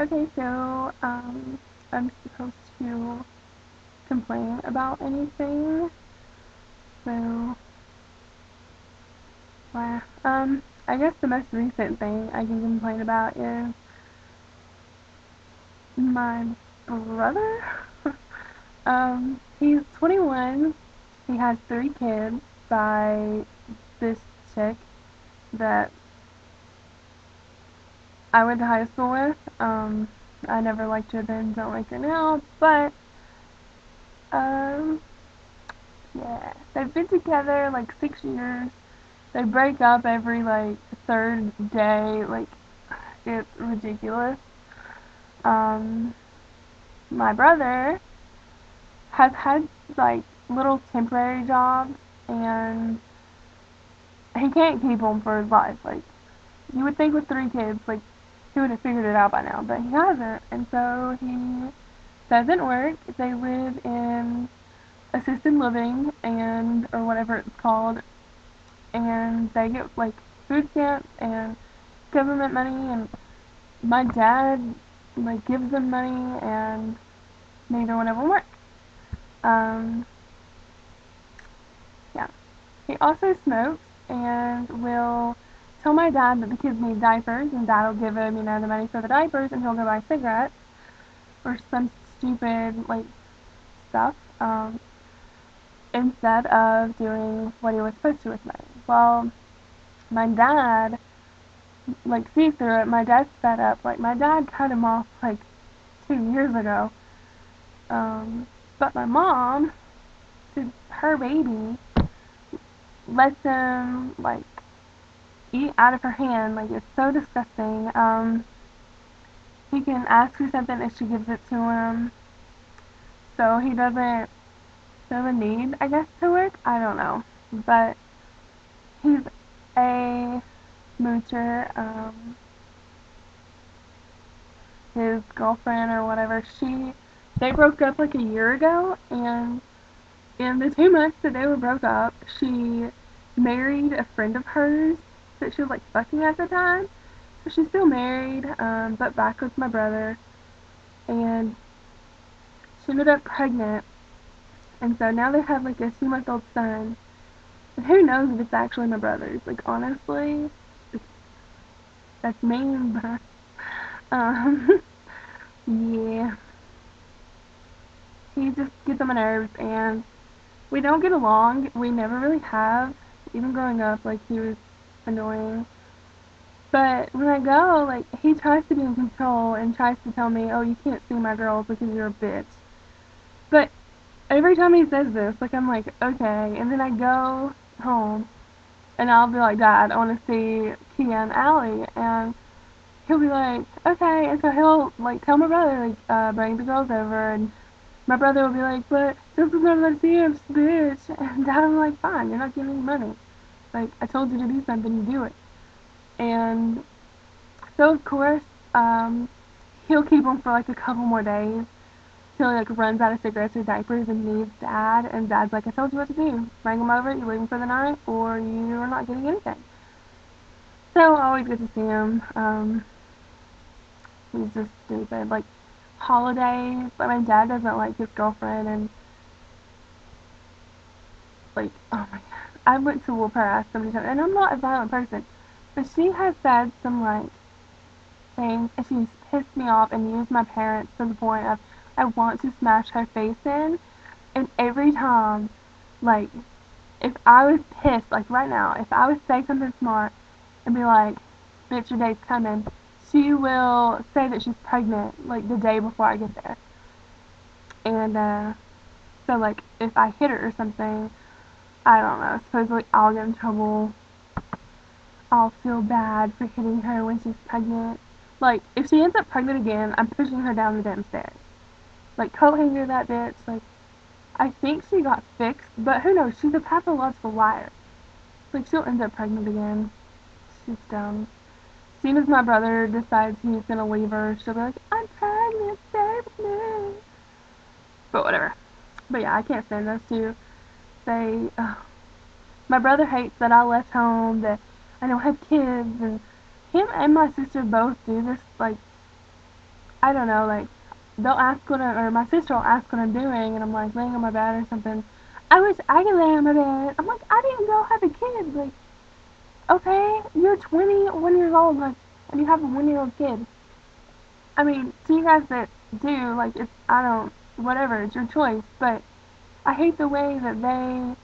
Okay, so I'm supposed to complain about anything. So, wow. I guess the most recent thing I can complain about is my brother. He's 21. He has 3 kids by this chick that I went to high school with. I never liked her then, don't like her now, but um, yeah, they've been together like 6 years. They break up every like third day. Like it's ridiculous. Um, my brother has had like little temporary jobs, and he can't keep them for his life. Like you would think with 3 kids, like he would have figured it out by now, but he hasn't. And so he doesn't work. They live in assisted living and or whatever it's called, and they get like food stamps and government money, and my dad like gives them money, and neither one of them work. Um, yeah. He also smokes and will tell my dad that the kids need diapers, and dad will give him, the money for the diapers, and he'll go buy cigarettes or some stupid like stuff. Instead of doing what he was supposed to with money. Well, my dad like sees through it. My dad's fed up. Like my dad cut him off like 2 years ago. Um, but my mom, to her baby, lets him like eat out of her hand. Like it's so disgusting. He can ask for something and she gives it to him. So he doesn't need, I guess, to work. I don't know, but he's a moocher. His girlfriend or whatever, they broke up like a year ago, and in the 2 months that they were broke up, she married a friend of hers that she was like fucking at the time. So she's still married, but back with my brother, and she ended up pregnant, and so now they have like a 2-month-old son. And who knows if it's actually my brother's? Like honestly, that's mean, but yeah, he just gets on my nerves, and we don't get along. We never really have. Even growing up, like he was annoying. But when I go, like he tries to be in control and tries to tell me, "Oh, you can't see my girls because you're a bitch." But every time he says this, like I'm like, okay. And then I go home and I'll be like, Dad, I want to see Kia and Allie, and he'll be like, okay. And so he'll like tell my brother, like, bring the girls over, and my brother will be like, but this is not like this, bitch. And Dad will be like, fine, you're not giving me money. Like, I told you to do something, you do it. And so, of course, um, he'll keep them for like a couple more days till he like runs out of cigarettes or diapers and needs Dad. And Dad's like, I told you what to do. Bring them over, you leave them for the night, or you are not getting anything. So I always get to see him. He's just stupid. Like, holidays, like my dad doesn't like his girlfriend, and like, oh my god. I went to whoop her ass so many times, and I'm not a violent person, but she has said some like things, and she's pissed me off and used my parents to the point of I want to smash her face in. And every time, like, if I was pissed, like right now, if I would say something smart and be like, "Bitch, your day's coming," she will say that she's pregnant like the day before I get there. And so like if I hit her or something, I don't know. Supposedly I'll get in trouble. I'll feel bad for hitting her when she's pregnant. Like, if she ends up pregnant again, I'm pushing her down the damn stairs. Like, coat hanger that bitch. Like, I think she got fixed, but who knows? She's a pathological liar. Like, she'll end up pregnant again. She's dumb. As soon as my brother decides he's gonna leave her, she'll be like, I'm pregnant, stay with me. But whatever. But yeah, I can't stand those two. They, my brother hates that I left home, that I don't have kids, and him and my sister both do this, like, I don't know, like, they'll ask what I, or my sister will ask what I'm doing, and I'm like laying on my bed or something. I wish I could lay on my bed. I'm like, I didn't go have a kid. Like, okay, you're 21 years old, like, and you have a 1-year-old kid. I mean, to you guys that do, like, it's, I don't, whatever, it's your choice, but I hate the way that they,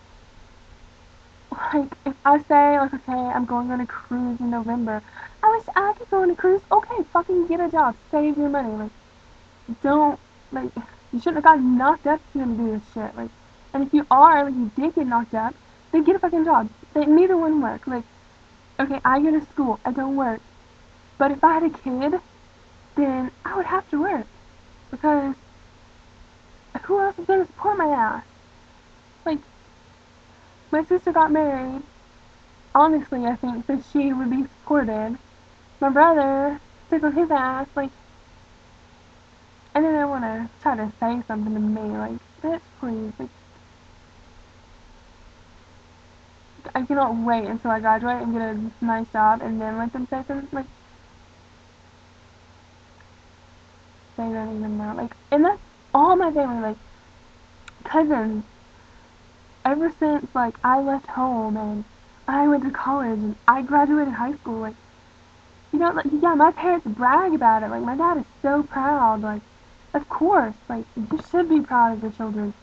like, if I say, like, okay, I'm going on a cruise in November, I wish I could go on a cruise. Okay, fucking get a job, save your money, like, don't, like, you shouldn't have gotten knocked up to do this shit, like, and if you are, like, you did get knocked up, then get a fucking job. They, neither one work, like, okay, I go to school, I don't work, but if I had a kid, then I would have to work, because who else is gonna support my ass? Like, my sister got married, honestly, I think that she would be supported. My brother sits on his ass, like, and then they wanna try to say something to me, like, bitch, please, like, I cannot wait until I graduate and get a nice job and then let them say something, like, they don't even know, like, and that's all my family, like, cousins, ever since, like, I left home and I went to college and I graduated high school, like, you know, like, yeah, my parents brag about it. Like, my dad is so proud. Like, of course, like, you should be proud of your children.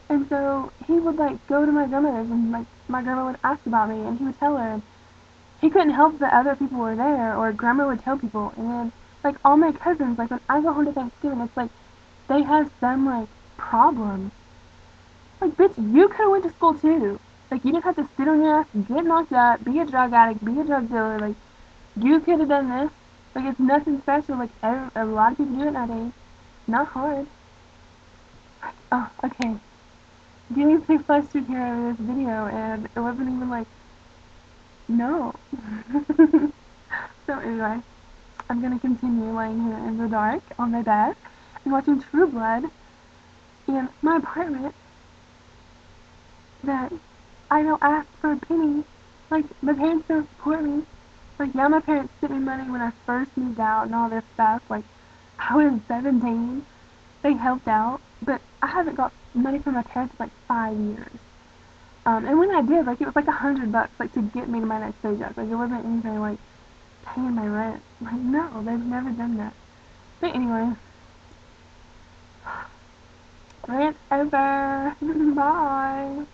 And so he would, like, go to my grandmother's and, like, my grandma would ask about me and he would tell her. And he couldn't help that other people were there or grandma would tell people. And then, like, all my cousins, like, when I go home to Thanksgiving, it's like they have some, like, problem. Like, bitch, you could have went to school too. Like, you didn't have to sit on your ass, get knocked up, be a drug addict, be a drug dealer. Like, you could have done this. Like, it's nothing special. Like, a lot of people do it nowadays. Not hard. Oh, okay. Getting pretty flustered here over this video, and it wasn't even like, no. So anyway, I'm gonna continue laying here in the dark on my bed and watching True Blood in my apartment that I don't ask for a penny. Like, my parents don't support me. Like, yeah, my parents sent me money when I first moved out and all this stuff. Like, I was 17. They helped out, but I haven't got money from my parents in like 5 years. And when I did, like, it was like $100, like, to get me to my next paycheck. Like, it wasn't anything like paying my rent. Like, no, they've never done that. But anyway, rant over. Bye.